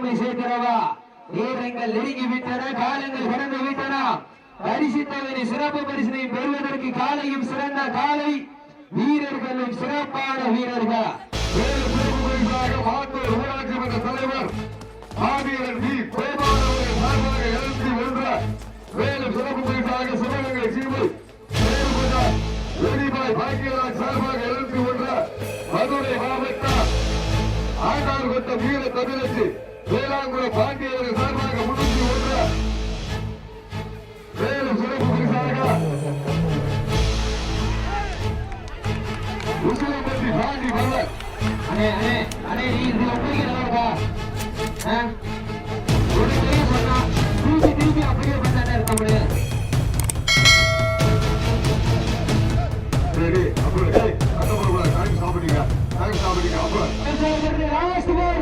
போய் சேர்க்கிறவா நேரங்கள் நெருங்கி விட்டன, காலங்கள் கடந்து விட்டன. பரிசுத்தவனை சிறப்பு பரிசினை பெறுவதற்கு காலையும் சிறந்த காலை, வீரர்களும் சிறப்பான வீரர்கள். மாத்தூர் ஊராட்சி மன்ற தலைவர் மாவீரன் வி கோபால் அவர்கள் சார்பாக 71 மேலும் சிறப்பு பரிசாக சிவகங்கை சீமை ஒளிபாய் பாக்கியராஜ் சார்பாக 71 மதுரை மாவட்டம் ஆண்டார் கொத்த வீர தமிழச்சி வேளாங்குளம் பாண்டியவர்கள் சார்பாக 301 மேலும் சிறப்பு பரிசாக உசிலம்பட்டி பாண்டி மல்லர். அண்ணே அண்ணே அண்ணே நீ இதுல ஒப்பிக்கிறதா ஒரு பெரிய சொன்னா திருப்பி அப்படியே பண்ணானே இருக்க முடியாது. சரி அப்புறம் சாப்பிட்டீங்க அப்புறம் ராஜ்குமார்